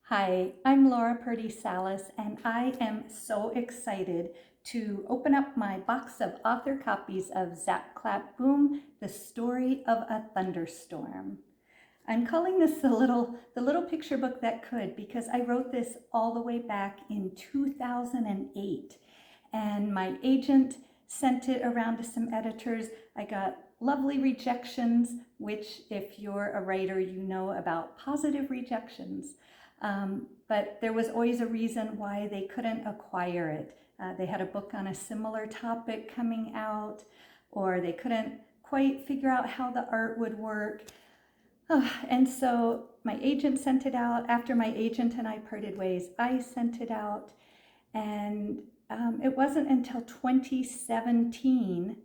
Hi, I'm Purdie Salas, and I am so excited to open up my box of author copies of Zap Clap Boom, The Story of a Thunderstorm. I'm calling this the little picture book that could, because I wrote this all the way back in 2008, and my agent sent it around to some editors. I got lovely rejections, which if you're a writer, you know about positive rejections. But there was always a reason why they couldn't acquire it. They had a book on a similar topic coming out, or they couldn't quite figure out how the art would work. And so my agent sent it out. After my agent and I parted ways, I sent it out. And it wasn't until 2017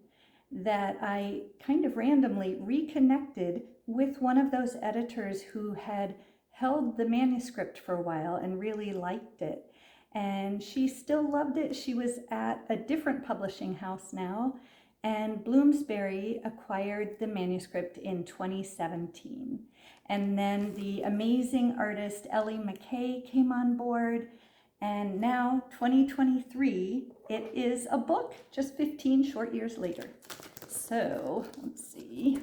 that I kind of randomly reconnected with one of those editors who had held the manuscript for a while and really liked it. And she still loved it. She was at a different publishing house now, and Bloomsbury acquired the manuscript in 2017. And then the amazing artist Ellie McKay came on board, and now 2023, it is a book just 15 short years later. So let's see.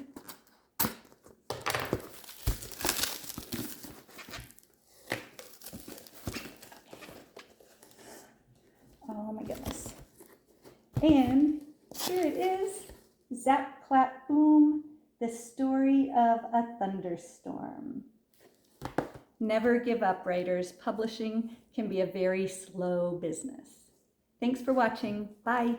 Oh my goodness. And here it is, Zap Clap Boom, The Story of a Thunderstorm. Never give up, writers. Publishing can be a very slow business. Thanks for watching. Bye.